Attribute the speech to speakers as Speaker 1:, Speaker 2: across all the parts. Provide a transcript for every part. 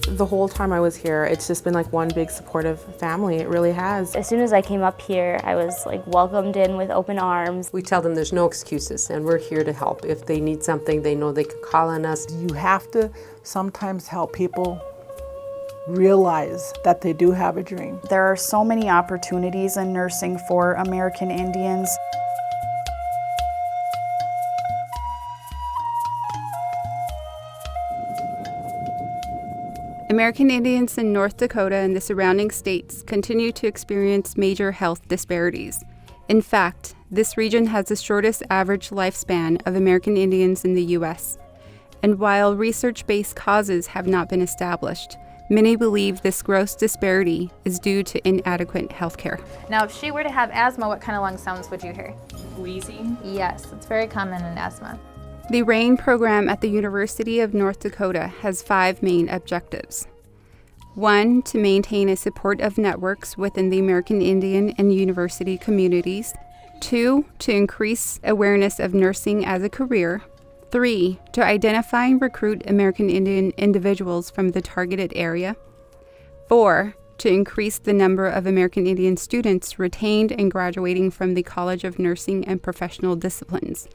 Speaker 1: The whole time I was here, it's just been like one big supportive family. It really has.
Speaker 2: As soon as I came up here, I was like welcomed in with open arms.
Speaker 3: We tell them there's no excuses and we're here to help. If they need something, they know they can call on us.
Speaker 4: You have to sometimes help people realize that they do have a dream.
Speaker 5: There are so many opportunities in nursing for American Indians.
Speaker 6: American Indians in North Dakota and the surrounding states continue to experience major health disparities. In fact, this region has the shortest average lifespan of American Indians in the U.S. And while research-based causes have not been established, many believe this gross disparity is due to inadequate health care.
Speaker 7: Now, if she were to have asthma, what kind of lung sounds would you hear?
Speaker 8: Wheezing?
Speaker 7: Yes, it's very common in asthma.
Speaker 6: The RAIN program at the University of North Dakota has 5 main objectives. 1, to maintain a supportive networks within the American Indian and university communities. 2, to increase awareness of nursing as a career. 3, to identify and recruit American Indian individuals from the targeted area. 4, to increase the number of American Indian students retained and graduating from the College of Nursing and Professional Disciplines.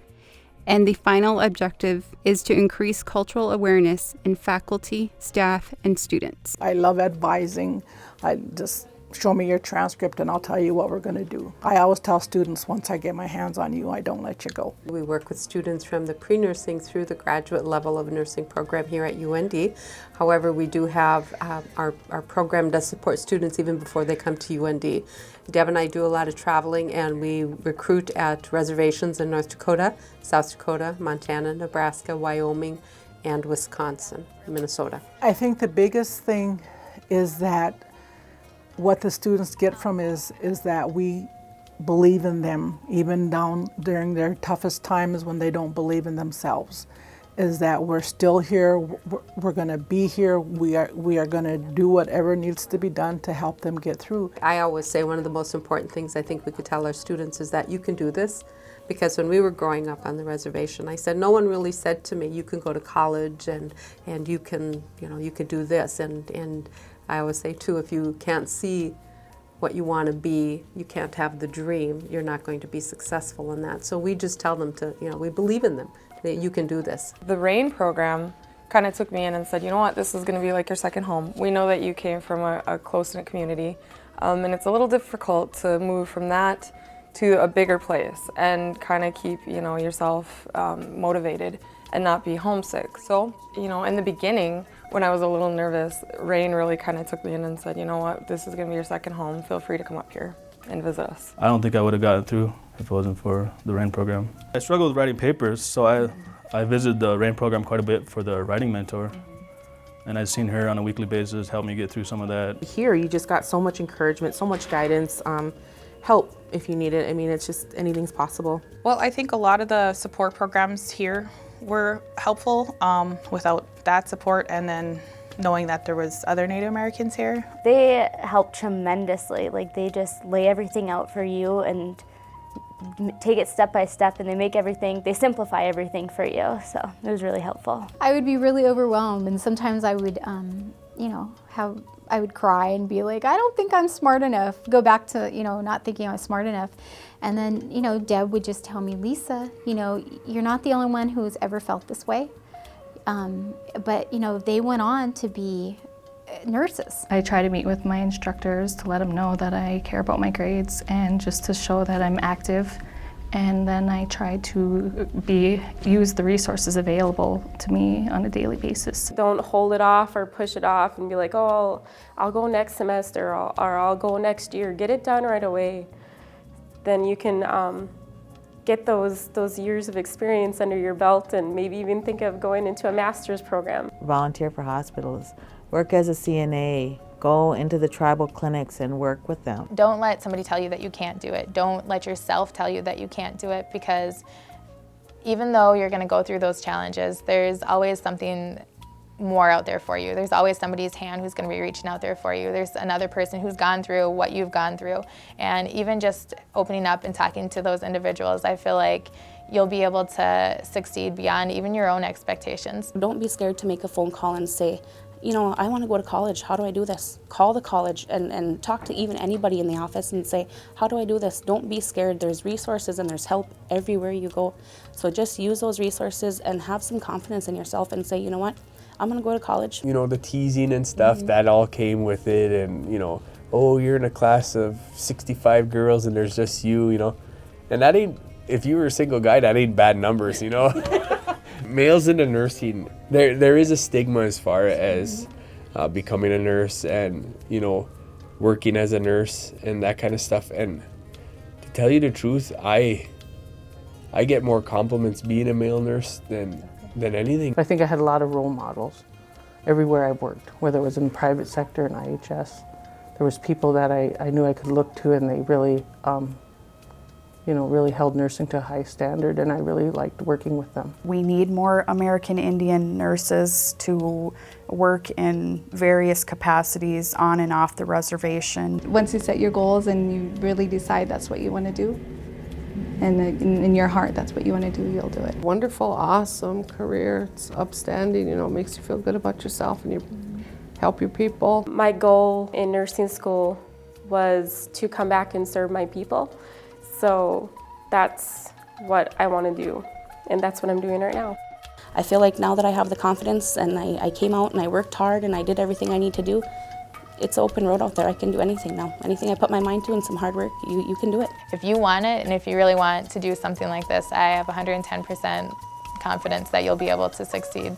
Speaker 6: And the final objective is to increase cultural awareness in faculty, staff, and students.
Speaker 4: I love advising. I just show me your transcript and I'll tell you what we're going to do. I always tell students, once I get my hands on you, I don't let you go.
Speaker 3: We work with students from the pre-nursing through the graduate level of nursing program here at UND. However, we do have, our program does support students even before they come to UND. Deb and I do a lot of traveling and we recruit at reservations in North Dakota, South Dakota, Montana, Nebraska, Wyoming, and Wisconsin, Minnesota.
Speaker 4: I think the biggest thing is that what the students get from is that we believe in them, even down during their toughest times when they don't believe in themselves, is that we're still here, we're going to be here, we are going to do whatever needs to be done to help them get through.
Speaker 3: I always say one of the most important things I think we could tell our students is that you can do this, because when we were growing up on the reservation, I said no one really said to me, you can go to college and you can, you can do this, and I always say too, if you can't see what you want to be, you can't have the dream, you're not going to be successful in that. So we just tell them to, we believe in them, that you can do this.
Speaker 8: The RAIN program kind of took me in and said, you know what, this is going to be like your second home. We know that you came from a close-knit community, and it's a little difficult to move from that to a bigger place and kind of keep, yourself motivated and not be homesick. So, in the beginning, when I was a little nervous, RAIN really kind of took me in and said, you know what, this is going to be your second home. Feel free to come up here and visit us.
Speaker 9: I don't think I would have gotten through if it wasn't for the RAIN program. I struggled with writing papers, so I visited the RAIN program quite a bit for the writing mentor. And I've seen her on a weekly basis help me get through some of that.
Speaker 1: Here, you just got so much encouragement, so much guidance, help if you need it. I mean, it's just anything's possible.
Speaker 10: Well, I think a lot of the support programs here were helpful without that support, and then knowing that there was other Native Americans here.
Speaker 2: They help tremendously. Like, they just lay everything out for you and take it step by step, and they simplify everything for you. So it was really helpful.
Speaker 11: I would be really overwhelmed, and sometimes I would, I would cry and be like, I don't think I'm smart enough. Go back to, not thinking I was smart enough. And then, Deb would just tell me, Lisa, you're not the only one who's ever felt this way. But, they went on to be nurses.
Speaker 12: I try to meet with my instructors to let them know that I care about my grades and just to show that I'm active. And then I try to use the resources available to me on a daily basis.
Speaker 13: Don't hold it off or push it off and be like, oh, I'll go next semester or I'll go next year. Get it done right away. Then you can get those years of experience under your belt and maybe even think of going into a master's program.
Speaker 14: Volunteer for hospitals, work as a CNA, go into the tribal clinics and work with them.
Speaker 7: Don't let somebody tell you that you can't do it. Don't let yourself tell you that you can't do it, because even though you're going to go through those challenges, there's always something more out there for you. There's always somebody's hand who's going to be reaching out there for you. There's another person who's gone through what you've gone through. And even just opening up and talking to those individuals, I feel like you'll be able to succeed beyond even your own expectations.
Speaker 15: Don't be scared to make a phone call and say, you know, I want to go to college. How do I do this? Call the college and talk to even anybody in the office and say, how do I do this? Don't be scared. There's resources and there's help everywhere you go. So just use those resources and have some confidence in yourself and say, you know what, I'm going to go to college.
Speaker 16: You know, the teasing and stuff, that all came with it. And, you know, oh, you're in a class of 65 girls and there's just you, you know. And that ain't, if you were a single guy, that ain't bad numbers, you know. Males into nursing, there is a stigma as far as becoming a nurse and, you know, working as a nurse and that kind of stuff. And to tell you the truth, I get more compliments being a male nurse than anything.
Speaker 17: I think I had a lot of role models everywhere I worked, whether it was in the private sector and IHS. There was people that I knew I could look to, and they really, you know, really held nursing to a high standard, and I really liked working with them.
Speaker 5: We need more American Indian nurses to work in various capacities on and off the reservation.
Speaker 18: Once you set your goals and you really decide that's what you want to do, and in your heart that's what you want to do, you'll do it.
Speaker 3: Wonderful, awesome career. It's upstanding, you know, it makes you feel good about yourself and you help your people.
Speaker 13: My goal in nursing school was to come back and serve my people. So that's what I want to do, and that's what I'm doing right now.
Speaker 15: I feel like now that I have the confidence and I came out and I worked hard and I did everything I need to do, it's an open road out there. I can do anything now. Anything I put my mind to and some hard work, you can do it.
Speaker 7: If you want it and if you really want to do something like this, I have 110% confidence that you'll be able to succeed.